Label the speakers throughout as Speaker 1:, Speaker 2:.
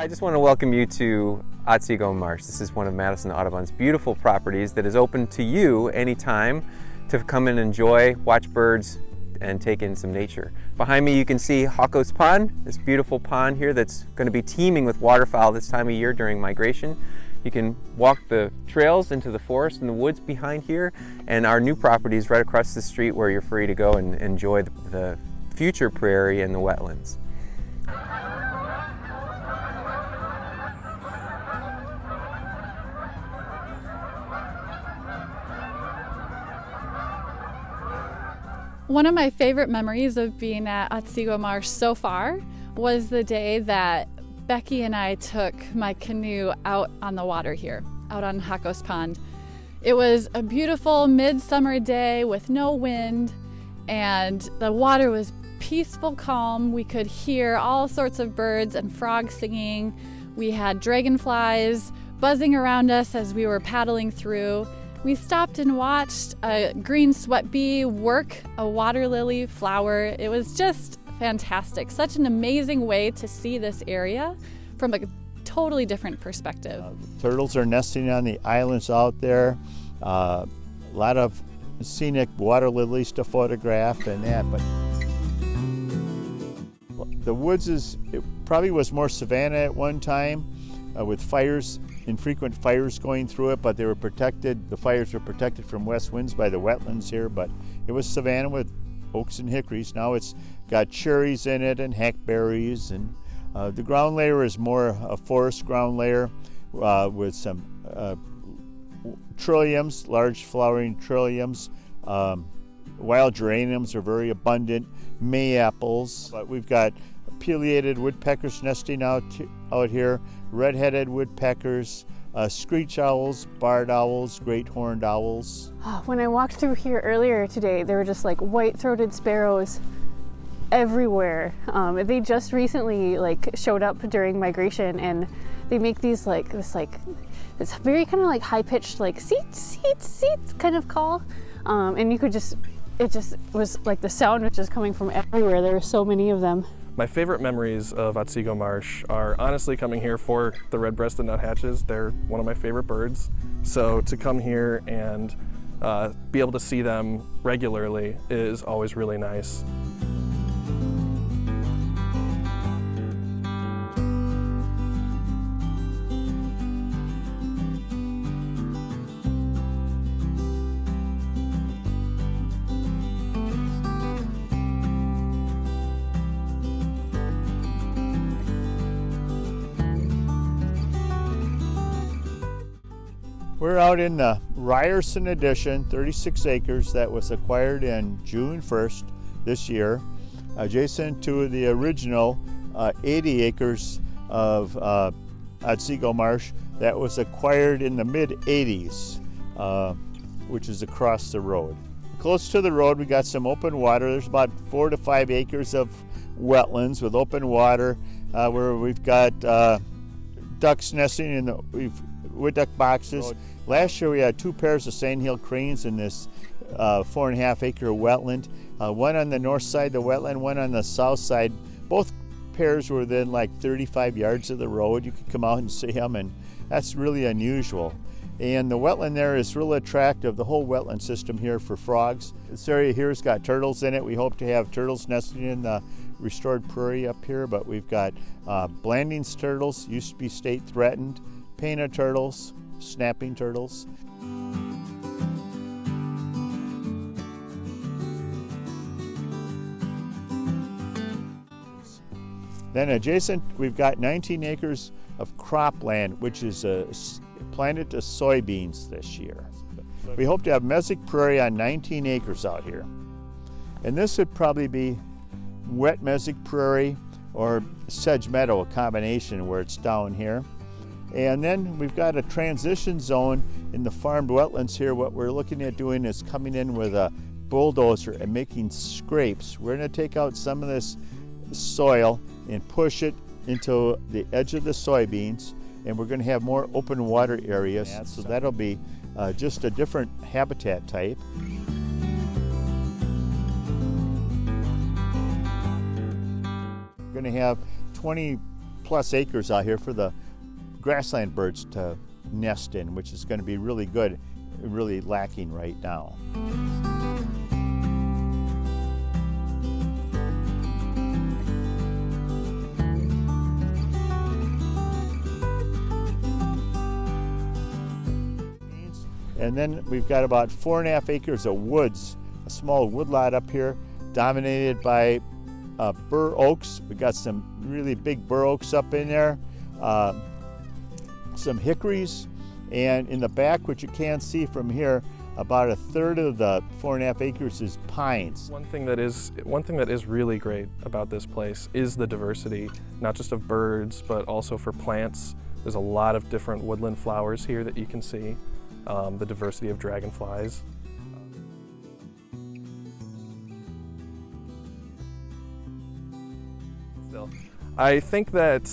Speaker 1: I just want to welcome you to Otsego Marsh. This is one of Madison Audubon's beautiful properties that is open to you anytime to come and enjoy, watch birds, and take in some nature. Behind me you can see Hawko's Pond, this beautiful pond here that's going to be teeming with waterfowl this time of year during migration. You can walk the trails into the forest and the woods behind here, and our new property is right across the street where you're free to go and enjoy the future prairie and the wetlands.
Speaker 2: One of my favorite memories of being at Otsego Marsh so far was the day that Becky and I took my canoe out on the water here, out on Hawko's Pond. It was a beautiful midsummer day with no wind, and the water was peaceful, calm. We could hear all sorts of birds and frogs singing. We had dragonflies buzzing around us as we were paddling through. We stopped and watched a green sweat bee work a water lily flower. It was just fantastic. Such an amazing way to see this area from a totally different perspective.
Speaker 3: Turtles are nesting on the islands out there. A lot of scenic water lilies to photograph and that. But the woods it probably was more savanna at one time with fires. Infrequent fires going through it, but they were protected. The fires were protected from west winds by the wetlands here, but it was savanna with oaks and hickories. Now it's got cherries in it and hackberries, and the ground layer is more a forest ground layer with some trilliums, large flowering trilliums. Wild geraniums are very abundant, Mayapples. But we've got pileated woodpeckers nesting out here, red-headed woodpeckers, screech owls, barred owls, great horned owls.
Speaker 4: When I walked through here earlier today, there were just like white-throated sparrows everywhere. They just recently showed up during migration, and they make these this very kind of like high-pitched seat kind of call, and it just was like the sound was just coming from everywhere. There were so many of them.
Speaker 5: My favorite memories of Otsego Marsh are honestly coming here for the red-breasted nuthatches. They're one of my favorite birds. So to come here and be able to see them regularly is always really nice.
Speaker 3: We're out in the Ryerson Addition, 36 acres that was acquired in June 1st this year, adjacent to the original 80 acres of Otsego Marsh that was acquired in the mid-80s, which is across the road. Close to the road we got some open water. There's about 4 to 5 acres of wetlands with open water where we've got ducks nesting in the wood duck boxes. Last year we had 2 pairs of sandhill cranes in this 4.5 acre wetland. One on the north side of the wetland, one on the south side. Both pairs were within like 35 yards of the road. You could come out and see them, and that's really unusual. And the wetland there is really attractive, the whole wetland system here for frogs. This area here has got turtles in it. We hope to have turtles nesting in the restored prairie up here, but we've got Blanding's turtles, used to be state threatened, painted turtles, snapping turtles. Then adjacent, we've got 19 acres of cropland, which is planted to soybeans this year. We hope to have mesic prairie on 19 acres out here. And this would probably be wet mesic prairie or sedge meadow, a combination where it's down here. And then we've got a transition zone in the farmed wetlands here. What we're looking at doing is coming in with a bulldozer and making scrapes. We're going to take out some of this soil and push it into the edge of the soybeans, and we're going to have more open water areas. So that'll be just a different habitat type. We're going to have 20 plus acres out here for the grassland birds to nest in, which is going to be really good, really lacking right now. And then we've got about 4.5 acres of woods, a small woodlot up here, dominated by bur oaks. We've got some really big bur oaks up in there, some hickories, and in the back, which you can't see from here, about a third of the 4.5 acres is pines.
Speaker 5: One thing that is really great about this place is the diversity, not just of birds, but also for plants. There's a lot of different woodland flowers here that you can see. The diversity of dragonflies. I think that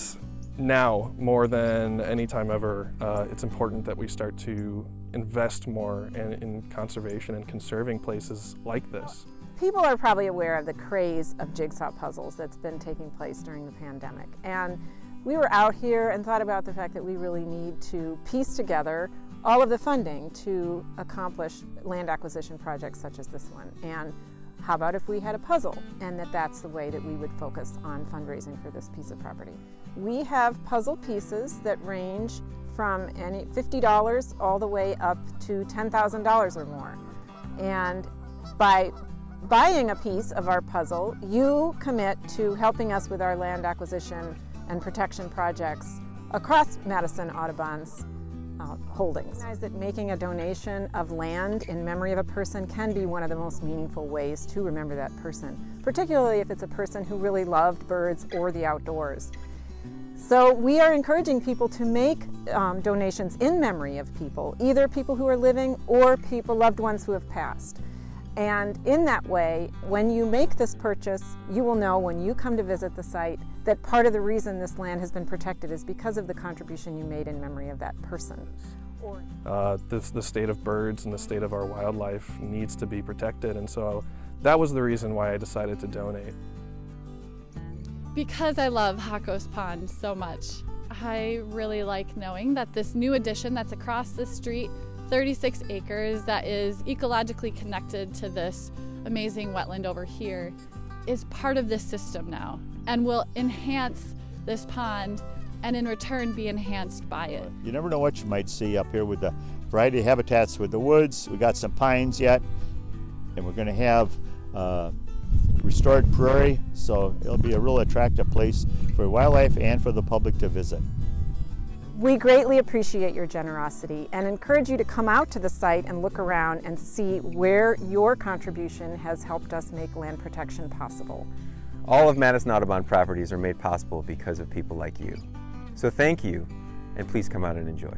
Speaker 5: now, more than any time ever, it's important that we start to invest more in conservation and conserving places like this.
Speaker 6: People are probably aware of the craze of jigsaw puzzles that's been taking place during the pandemic. And we were out here and thought about the fact that we really need to piece together all of the funding to accomplish land acquisition projects such as this one. And how about if we had a puzzle, and that's the way that we would focus on fundraising for this piece of property. We have puzzle pieces that range from $50 all the way up to $10,000 or more. And by buying a piece of our puzzle, you commit to helping us with our land acquisition and protection projects across Madison Audubon's holdings. Recognize that making a donation of land in memory of a person can be one of the most meaningful ways to remember that person, particularly if it's a person who really loved birds or the outdoors. So we are encouraging people to make donations in memory of people, either people who are living or loved ones who have passed. And in that way, when you make this purchase, you will know when you come to visit the site that part of the reason this land has been protected is because of the contribution you made in memory of that person.
Speaker 5: The state of birds and the state of our wildlife needs to be protected, and so that was the reason why I decided to donate.
Speaker 2: Because I love Hakos Pond so much, I really like knowing that this new addition that's across the street, 36 acres, that is ecologically connected to this amazing wetland over here, is part of this system now and will enhance this pond and in return be enhanced by it.
Speaker 3: You never know what you might see up here with the variety of habitats with the woods. We got some pines yet, and we're going to have restored prairie, so it'll be a real attractive place for wildlife and for the public to visit.
Speaker 6: We greatly appreciate your generosity and encourage you to come out to the site and look around and see where your contribution has helped us make land protection possible.
Speaker 1: All of Madison Audubon properties are made possible because of people like you. So thank you, and please come out and enjoy.